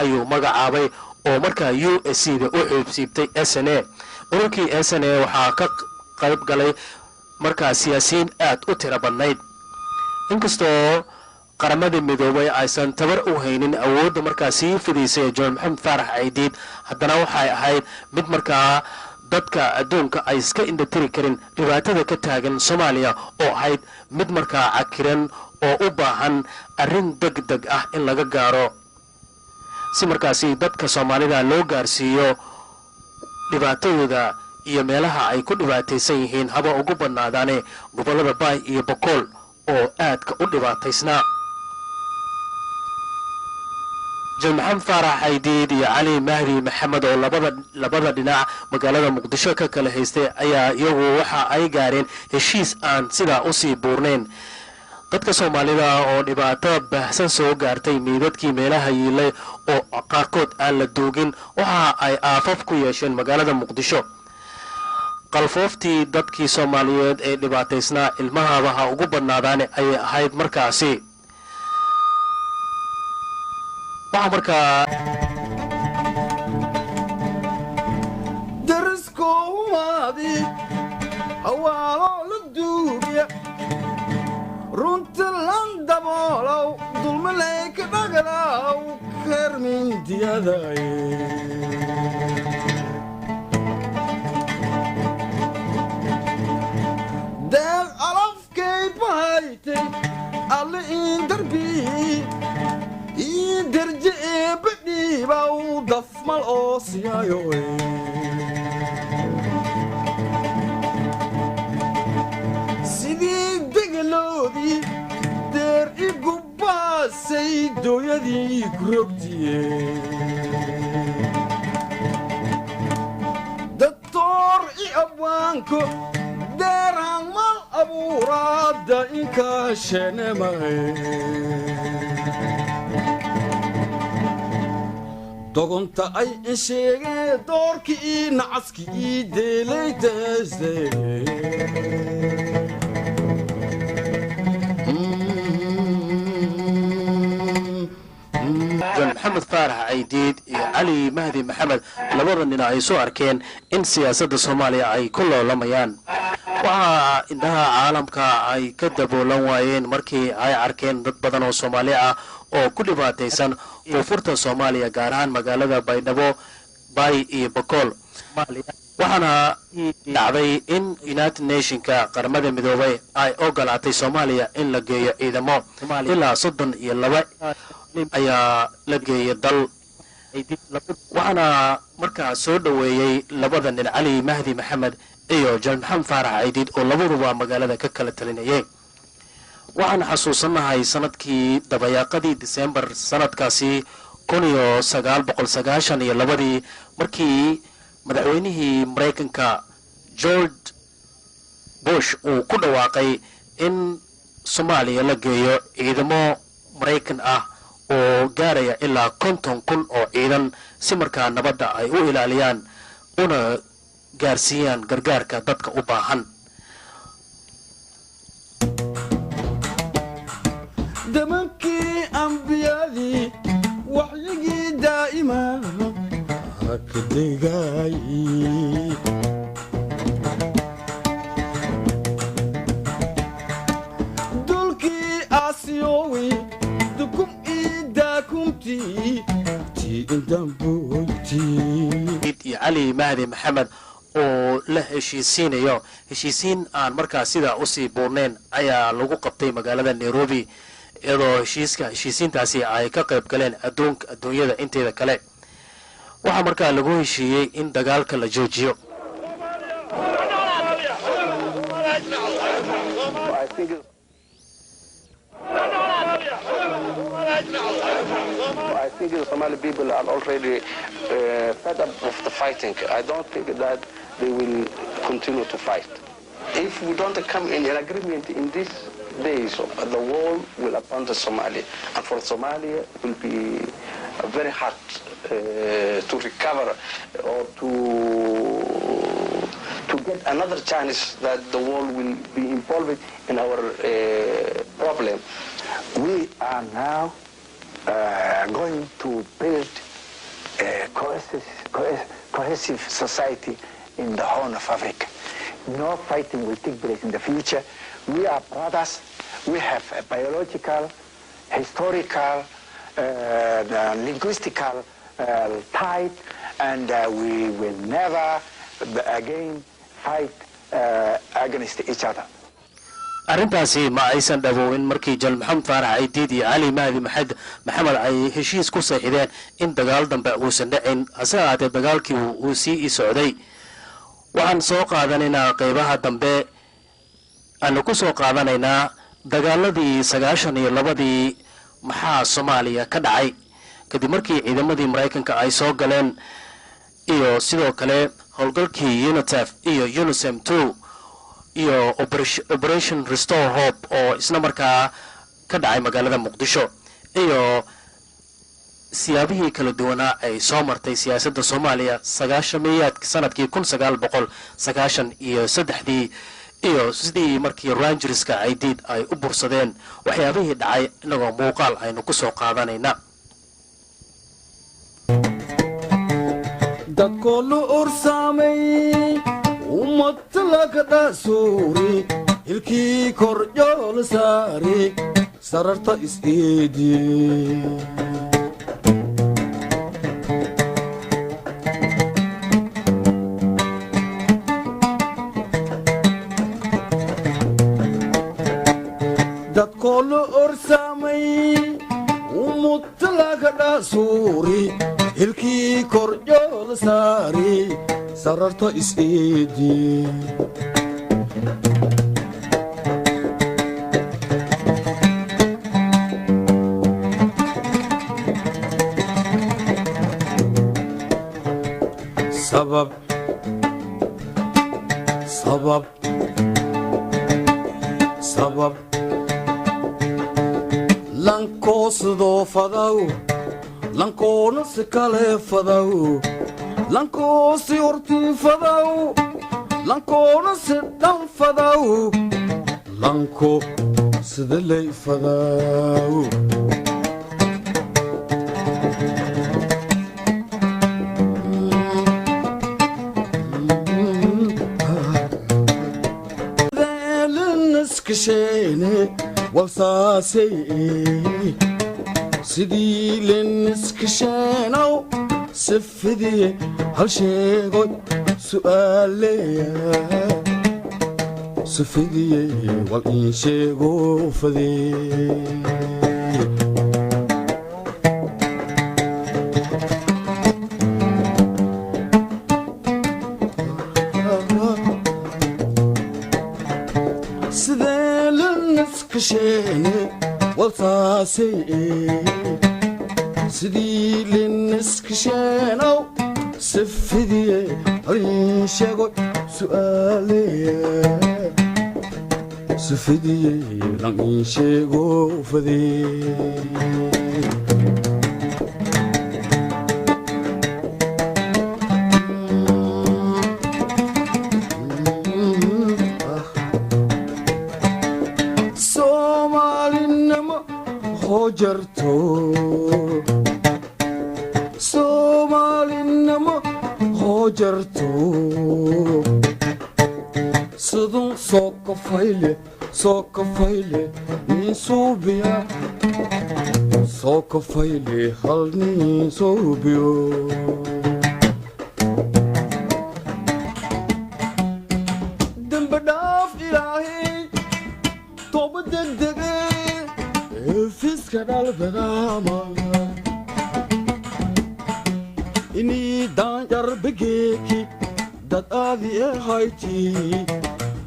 ayuu magacaabay oo markaa USC-da u xubsiibtay SNA. ururkii SNA waxaa ka qayb galay markaa siyaasiyiin aad u tiro badnayd. inkastoo qaramada midoobay aysan tabar u haynin awoodda markaa sii fidaysay John Maxamed Faarax Caydiid, haddana waxay ahayd mid markaa dadka adduunka ay iska indhatiri karin dhibaatada ka taagan Soomaaliya oo ahayd mid markaa cakiran oo u baahan arrin degdeg ah in laga gaaro si markaasi dadka Soomaalida loo gaarsiiyo dhibaatadooda iyo meelaha ay ku dhibaataysan yihiin haba ugu badnaadaane gobollada Bay iyo Boqol oo aadka u dhibaataysnaa. John Maxamed Faarax Caydiid iyo Cali Mahdi Maxamed oo labada dhinac magaalada Muqdisho ka kala haystay ayaa iyagu waxa ay gaareen heshiis aan sida u sii buurnayn. dadka Soomaalida oo dhibaato baahsan soo gaartay meedadkii meelaha yiilay oo qaarkood aan la doogin waxa ay aafaf ku yeesheen magaalada Muqdisho. qalfooftii dadkii Soomaaliyeed ee dhibaataysnaa ilmaha ugu badnaadaan ay ahayd markaasi. waxa markaa dariskoowadi awaalo la duubiya runta landaboolow dulmalay ka dhagalaw kermindiyadaye deeq alafkay bahaytay alle in darbii ii derje ee badhiibaw dafmal oo siyaayoe sidii degaloodii deer igu baasay dooyadii kurogtiye doctor i abwaanko deeraan mal abuuraadda inkaashenemae dogonta ay sheegeen doorkii ii nacaskii ii deelay taasde John Maxamed Faarax Caydiid iyo Cali Mahdi Maxamed labada nin ay soo arkeen in siyaasadda Soomaaliya ay ku loolamayaan. waxa indhaha caalamka ay ka daboolan waayeen markii ay arkeen dad badan oo Soomaali ah oo ku dhibaataysan koonfurta Soomaaliya gaar ahaan magaalada Baydhabo, Bay iyo Boqol. waxaana dhacday in United Nations-ka qaramada midoobay ay ogolaatay Soomaaliya in la geeyo ciidamo ilaa 32 ayaa la geeyay dal. waxaana markaa soo dhaweeyay labada nin Cali Mahdi Maxamed iyo John Maxamed Faarax Caydiid oo labaduba magaalada ka kala talinayay. waxaan xasuusanahay sanadkii dabayaaqadii December sanadkaasi 1992 markii madaxweynihii Mareykanka George Bush uu ku dhawaaqay in Soomaaliya la geeyo ciidamo Mareykan ah oo gaaraya ilaa 50,000 oo ciidan si markaa nabadda ay u ilaaliyaan una gaarsiiyaan gargaarka dadka u baahan. damankii ambiyadii waxyigii daa'ima haka degay dulkii aasiyowi dukum ii daakumtii tii indambuyti iyo Cali Mahdi Maxamed oo la heshiisiin aan markaa sida u sii buurnayn ayaa lagu qabtay magaalada Nairobi iyadoo heshiisiintaasi ay ka qayb galeen adduunyada inteeda kale. waxaa markaa lagu heshiiyey in dagaalka la joojiyo. I think the Somali people are already fed up of the fighting. I don't think that they will continue to fight. If we don't come in an agreement in these days, the war will abandon Somalia. And for Somalia, it will be very hard to recover or to get another chance that the world will be involved in our problem. We are now going to build cohesive society in the Horn of Africa. No fighting will take place in the future. We are brothers. We have a biological, historical, linguistical tie, and we will never again fight against each other. arrintaasi ma aysan dhawoowin markii Jal Maxamed Faarax Aydiid iyo Cali Mahdi Maxamed ay heshiis ku saxiixdeen in dagaal dambe uusan dhicin hase ahaatee dagaalkii uu sii socday waxaan soo qaadanaynaa qaybaha dambe aan ku soo qaadanaynaa dagaaladii 92 maxaa Soomaaliya ka dhacay kadib markii ciidamadii Mareykanka ay soo galeen iyo sidoo kale howlgalkii UNITAF iyo UNISEM 2 iyo Operation Restore Hope oo isna markaa ka dhacay magaalada Muqdisho iyo siyaabihii kala duwanaa ay soo martay siyaasadda Soomaaliya 90 sanadkii 1993 iyo sidii markii Rangerska ay diid ay u bursadeen waxyaabihii dhacay inagoo muuqaal aynu ku soo qaadanayna dadku lu ursamay umatlaga dasuri ilki korjol sari sararta isidi dadku lu ursamay umutlaga dasuri ilki korjol sari sararta isidi sabab lankosdo fadaw lankona sikale fadaw lanko si orti fadaw lankona sidan fadaw lanko sidalay fadaw kishene walsasay sidii lenskishanaw sifidii hal sheego su'aaleya sifidii wal in sheego fadii kishene walsasay sidii lenskishanaw sifidii hal in sheego su'aaleya sifidii wal in sheego fadii Somalinama hojarto sidun sokafayle nin subiya sokafayle hal nin subiyo dambadaaf ilaahay toba degdege fiska dalbadama ini danjar begeki dad aadi hayti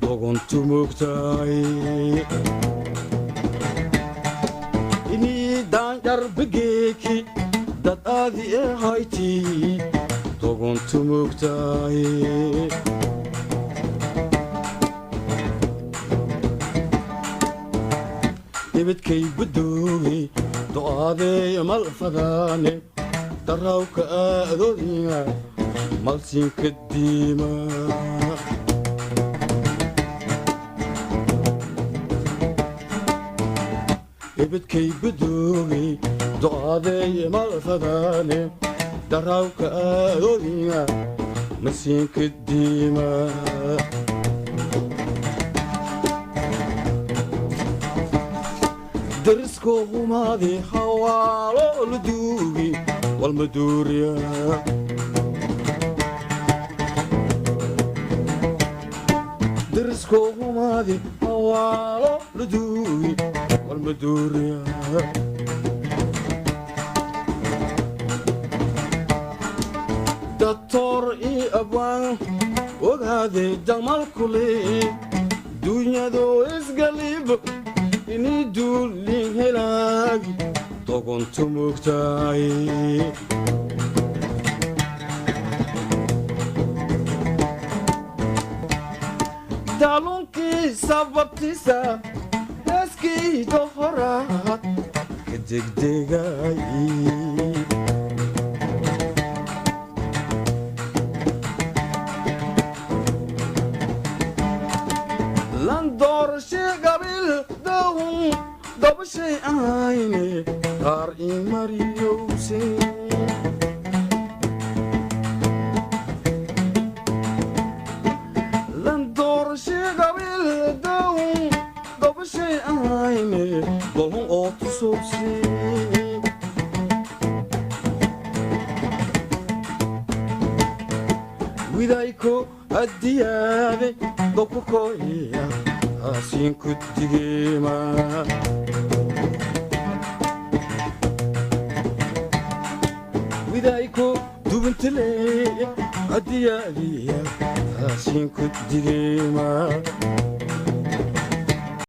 dogontu mugtay ini danjar begeki dad aadi hayti dogontu mugtay ibadkay badoogi do'aadey mal fadaane darawka aadodiya malsinka diima ibadkay badoogi do'aadey mal fadaane دراوك أدوينا مسينك الديما درسكو ماضي حوالو لدوغي والمدوريا درسكو ماضي حوالو لدوغي والمدوريا دكتور اي ابوان وهذه جمال كلي دنيا دو اسقليب إني دولي هلاقي طاقنت مكتاي دالونكي سببتيسا اسكي دهرات كدك دقاي لندور شي قبل دوم دب شي عيني دار مريوسي لندور شي قبل دوم دب شي عيني ضلهم اوتسوسي ويدايكو الديابي دوكوكويا أسين كتجيما ويدايكو دوبنتلي الديابي أسين كتجيما